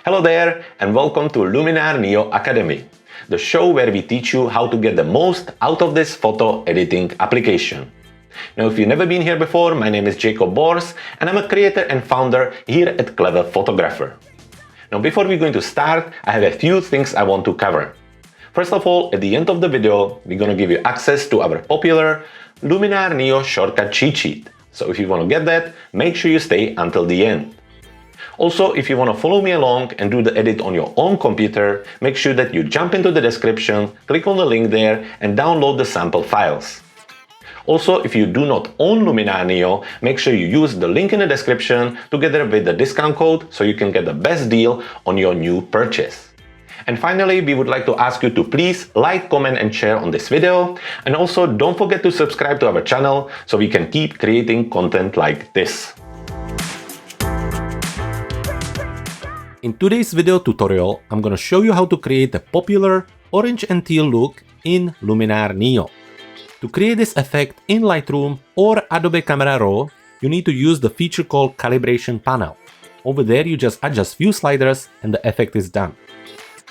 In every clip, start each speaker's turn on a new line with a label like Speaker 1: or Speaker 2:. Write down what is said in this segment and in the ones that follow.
Speaker 1: Hello there and welcome to Luminar NEO Academy, the show where we teach you how to get the most out of this photo editing application. Now, if you've never been here before, my name is Jakub and I'm a creator and founder here at Clever Photographer. Now, before we're going to start, I have a few things I want to cover. First of all, at the end of the video, we're going to give you access to our popular Luminar NEO shortcut cheat sheet. So if you want to get that, make sure you stay until the end. Also, if you want to follow me along and do the edit on your own computer, make sure that you jump into the description, click on the link there and download the sample files. Also, if you do not own Luminar NEO, make sure you use the link in the description together with the discount code so you can get the best deal on your new purchase. And finally, we would like to ask you to please like, comment and share on this video. And also don't forget to subscribe to our channel so we can keep creating content like this. In today's video tutorial, I'm going to show you how to create a popular orange and teal look in Luminar NEO. To create this effect in Lightroom or Adobe Camera Raw, you need to use the feature called Calibration Panel. Over there, you just adjust few sliders and the effect is done.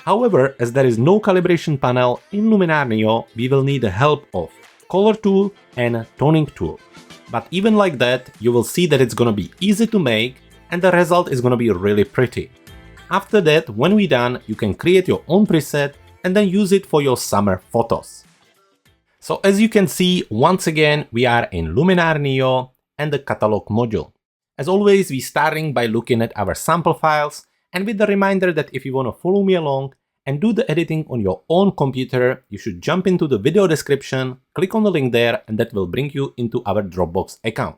Speaker 1: However, as there is no calibration panel in Luminar NEO, we will need the help of Color Tool and Toning Tool. But even like that, you will see that it's going to be easy to make and the result is going to be really pretty. After that, when we're done, you can create your own preset and then use it for your summer photos. So as you can see, once again, we are in Luminar NEO and the catalog module. As always, we're starting by looking at our sample files and with the reminder that if you want to follow me along and do the editing on your own computer, you should jump into the video description, click on the link there and that will bring you into our Dropbox account.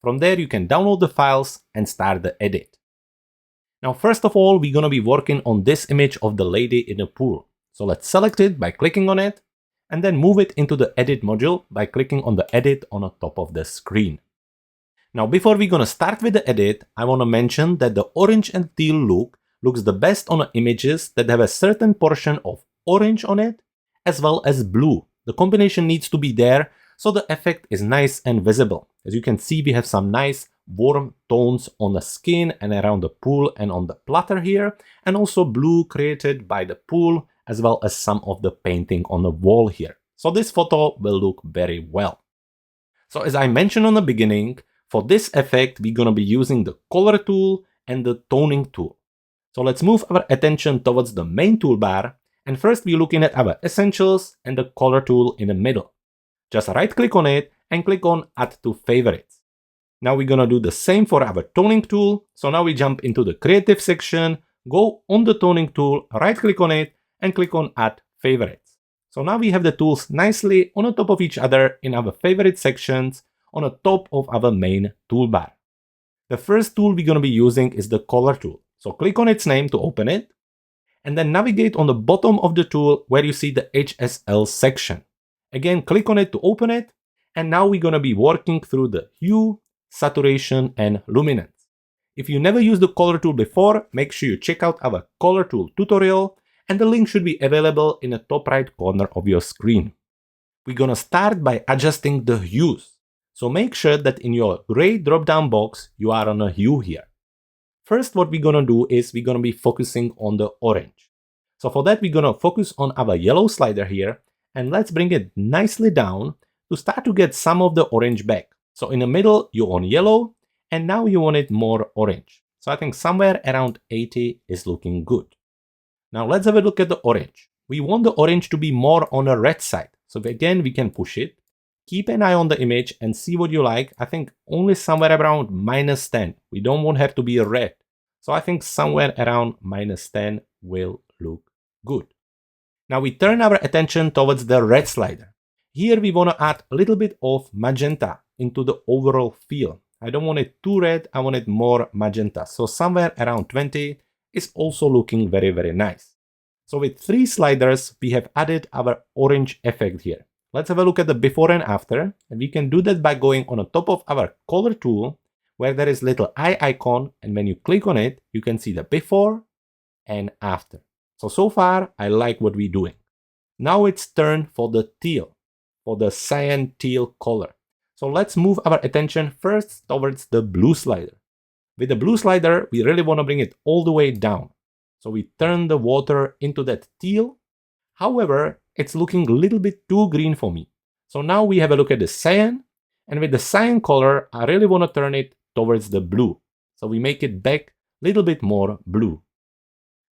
Speaker 1: From there, you can download the files and start the edit. Now, first of all, we're going to be working on this image of the lady in a pool. So let's select it by clicking on it and then move it into the edit module by clicking on the edit on the top of the screen. Now, before we're going to start with the edit, I want to mention that the orange and teal look looks the best on images that have a certain portion of orange on it as well as blue. The combination needs to be there so the effect is nice and visible. As you can see, we have some nice warm tones on the skin and around the pool and on the platter here, and also blue created by the pool as well as some of the painting on the wall here. So this photo will look very well. So as I mentioned on the beginning, for this effect we're going to be using the color tool and the toning tool. So let's move our attention towards the main toolbar, and first we're looking at our essentials and the color tool in the middle. Just right click on it and click on Add to Favorites. Now we're gonna do the same for our toning tool. So now we jump into the creative section, go on the toning tool, right click on it and click on Add Favorites. So now we have the tools nicely on the top of each other in our favorite sections on the top of our main toolbar. The first tool we're gonna be using is the color tool. So click on its name to open it and then navigate on the bottom of the tool where you see the HSL section. Again, click on it to open it and now we're gonna be working through the hue, saturation and luminance. If you never used the color tool before, make sure you check out our color tool tutorial and the link should be available in the top right corner of your screen. We're gonna start by adjusting the hues. So make sure that in your gray drop-down box, you are on a hue here. First, what we're gonna do is we're gonna be focusing on the orange. So for that, we're gonna focus on our yellow slider here and let's bring it nicely down to start to get some of the orange back. So in the middle, you want yellow, and now you want it more orange. So I think somewhere around 80 is looking good. Now let's have a look at the orange. We want the orange to be more on the red side. So again, we can push it. Keep an eye on the image and see what you like. I think only somewhere around -10. We don't want her to be red. So I think somewhere around -10 will look good. Now we turn our attention towards the red slider. Here we want to add a little bit of magenta into the overall feel. I don't want it too red, I want it more magenta. So somewhere around 20 is also looking very, very nice. So with 3 sliders, we have added our orange effect here. Let's have a look at the before and after. And we can do that by going on the top of our color tool where there is little eye icon. And when you click on it, you can see the before and after. So far, I like what we're doing. Now it's turn for the teal, for the cyan teal color. So let's move our attention first towards the blue slider. With the blue slider, we really want to bring it all the way down. So we turn the water into that teal. However, it's looking a little bit too green for me. So now we have a look at the cyan. And with the cyan color, I really want to turn it towards the blue. So we make it back a little bit more blue.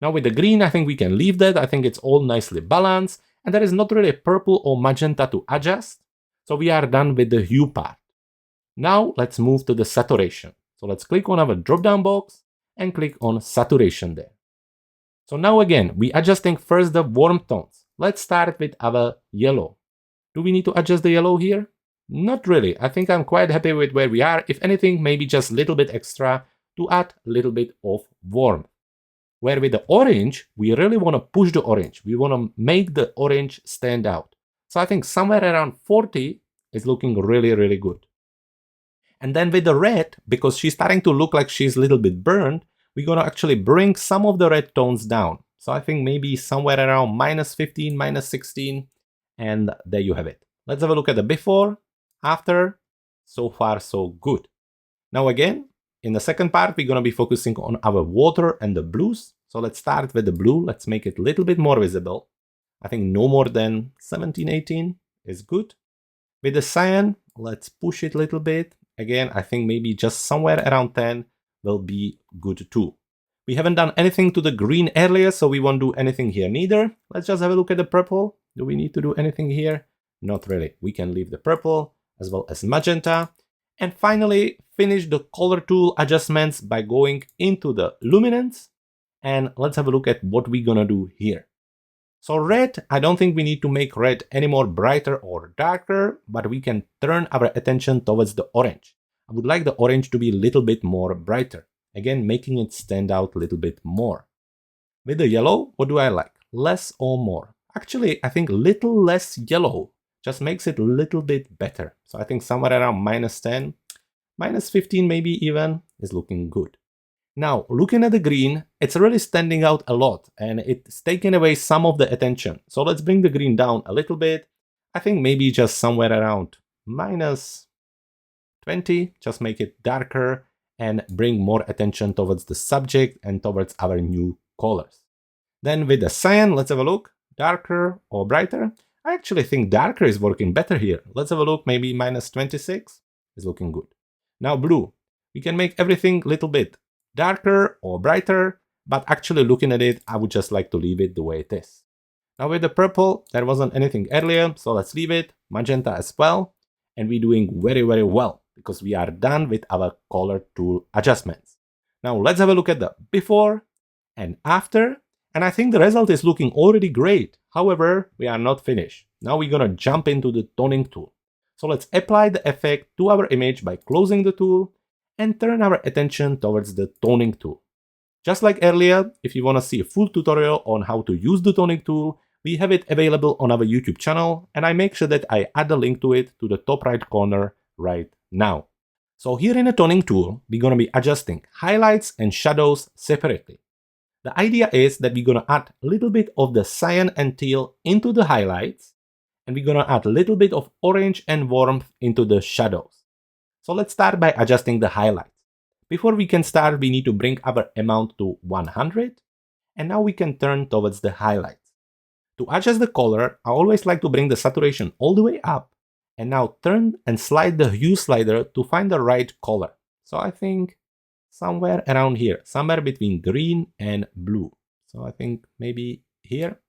Speaker 1: Now with the green, I think we can leave that. I think it's all nicely balanced. And there is not really purple or magenta to adjust. So we are done with the hue part. Now let's move to the saturation. So let's click on our drop-down box and click on saturation there. So now again, we adjusting first the warm tones. Let's start with our yellow. Do we need to adjust the yellow here? Not really. I think I'm quite happy with where we are. If anything, maybe just a little bit extra to add a little bit of warmth. Where with the orange, we really want to push the orange. We want to make the orange stand out. So I think somewhere around 40 is looking really, really good. And then with the red, because she's starting to look like she's a little bit burned, we're going to actually bring some of the red tones down. So I think maybe somewhere around -15, -16, and there you have it. Let's have a look at the before, after. So far, so good. Now again, in the second part, we're going to be focusing on our water and the blues. So let's start with the blue. Let's make it a little bit more visible. I think no more than 17, 18 is good. With the cyan, let's push it a little bit. Again, I think maybe just somewhere around 10 will be good too. We haven't done anything to the green earlier, so we won't do anything here neither. Let's just have a look at the purple. Do we need to do anything here? Not really. We can leave the purple as well as magenta. And finally, finish the color tool adjustments by going into the luminance. And let's have a look at what we're gonna do here. So red, I don't think we need to make red any more brighter or darker, but we can turn our attention towards the orange. I would like the orange to be a little bit more brighter. Again, making it stand out a little bit more. With the yellow, what do I like? Less or more? Actually, I think little less yellow just makes it a little bit better. So I think somewhere around -10, -15 maybe even is looking good. Now, looking at the green, it's really standing out a lot and it's taking away some of the attention. So let's bring the green down a little bit. I think maybe just somewhere around -20, just make it darker and bring more attention towards the subject and towards our new colors. Then with the cyan, let's have a look. Darker or brighter? I actually think darker is working better here. Let's have a look, maybe -26 is looking good. Now blue, we can make everything a little bit darker or brighter, but actually looking at it, I would just like to leave it the way it is. Now with the purple, there wasn't anything earlier, so let's leave it. Magenta as well, and we're doing very, very well because we are done with our color tool adjustments. Now let's have a look at the before and after, and I think the result is looking already great. However, we are not finished. Now we're gonna jump into the toning tool. So let's apply the effect to our image by closing the tool and turn our attention towards the toning tool. Just like earlier, if you want to see a full tutorial on how to use the toning tool, we have it available on our YouTube channel, and I make sure that I add a link to it to the top right corner right now. So here in the toning tool, we're going to be adjusting highlights and shadows separately. The idea is that we're going to add a little bit of the cyan and teal into the highlights, and we're going to add a little bit of orange and warmth into the shadows. So let's start by adjusting the highlights. Before we can start, we need to bring our amount to 100, and now we can turn towards the highlights. To adjust the color, I always like to bring the saturation all the way up, and now turn and slide the hue slider to find the right color. So I think somewhere around here, somewhere between green and blue. So I think maybe here.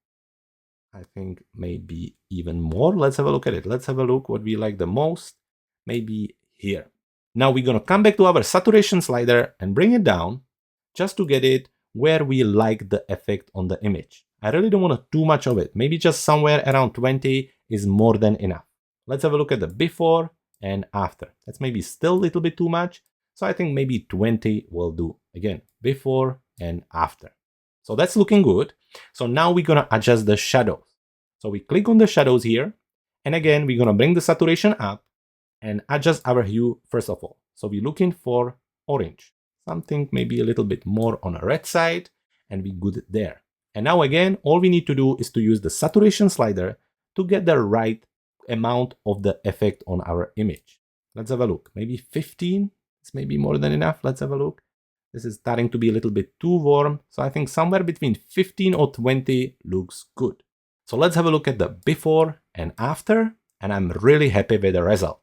Speaker 1: I think maybe even more. Let's have a look at it. Let's have a look what we like the most. Maybe here. Now we're gonna come back to our saturation slider and bring it down just to get it where we like the effect on the image. I really don't want too much of it. Maybe just somewhere around 20 is more than enough. Let's have a look at the before and after. That's maybe still a little bit too much. So I think maybe 20 will do. Again, before and after. So that's looking good. So now we're gonna adjust the shadows. So we click on the shadows here. And again, we're gonna bring the saturation up and adjust our hue first of all. So we're looking for orange, something maybe a little bit more on the red side, and we're good there. And now again, all we need to do is to use the saturation slider to get the right amount of the effect on our image. Let's have a look. Maybe 15 is maybe more than enough. Let's have a look. This is starting to be a little bit too warm, so I think somewhere between 15 or 20 looks good. So let's have a look at the before and after, and I'm really happy with the result.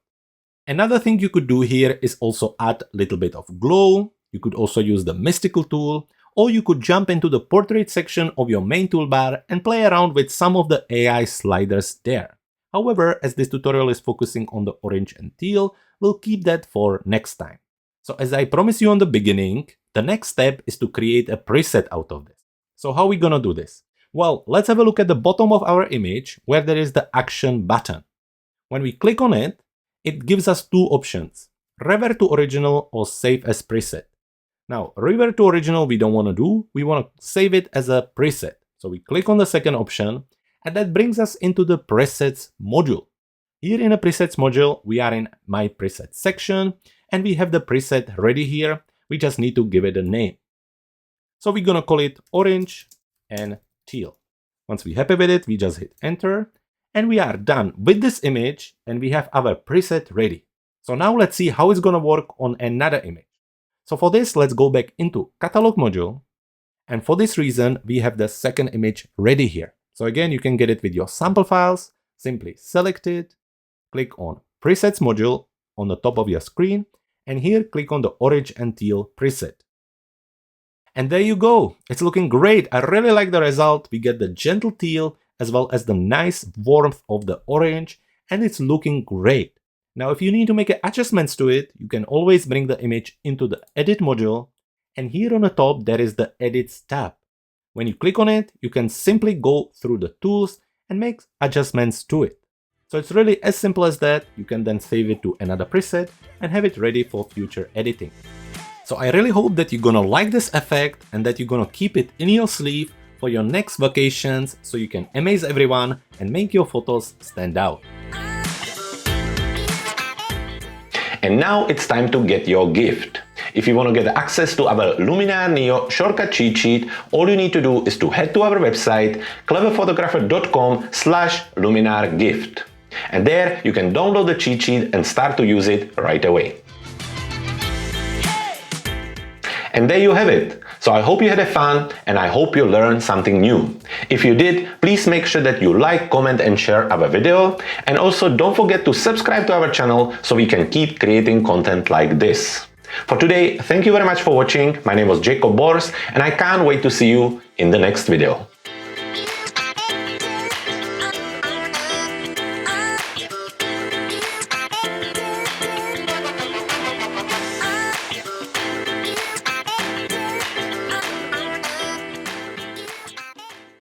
Speaker 1: Another thing you could do here is also add a little bit of glow. You could also use the mystical tool, or you could jump into the portrait section of your main toolbar and play around with some of the AI sliders there. However, as this tutorial is focusing on the orange and teal, we'll keep that for next time. So as I promised you on the beginning, the next step is to create a preset out of this. So how are we gonna do this? Well, let's have a look at the bottom of our image where there is the action button. When we click on it, it gives us two options: revert to original or save as preset. Now, revert to original we don't want to do, we want to save it as a preset. So we click on the second option, and that brings us into the presets module. Here in the presets module, we are in my preset section, and we have the preset ready here. We just need to give it a name. So we're gonna call it Orange and Teal. Once we're happy with it, we just hit enter, and we are done with this image, and we have our preset ready. So now let's see how it's gonna work on another image. So for this, let's go back into catalog module. And for this reason, we have the second image ready here. So again, you can get it with your sample files. Simply select it, click on presets module on the top of your screen, and here click on the orange and teal preset. And there you go. It's looking great. I really like the result. We get the gentle teal as well as the nice warmth of the orange, and it's looking great. Now, if you need to make adjustments to it, you can always bring the image into the Edit module, and here on the top there is the Edit tab. When you click on it, you can simply go through the tools and make adjustments to it. So it's really as simple as that. You can then save it to another preset and have it ready for future editing. So I really hope that you're gonna like this effect and that you're gonna keep it in your sleeve for your next vacations so you can amaze everyone and make your photos stand out.
Speaker 2: And now it's time to get your gift. If you want to get access to our Luminar NEO shortcut cheat sheet, all you need to do is to head to our website cleverphotographer.com/luminargift. And there you can download the cheat sheet and start to use it right away. And there you have it. So I hope you had fun and I hope you learned something new. If you did, please make sure that you like, comment and share our video. And also don't forget to subscribe to our channel so we can keep creating content like this. For today, thank you very much for watching. My name was Jakub and I can't wait to see you in the next video.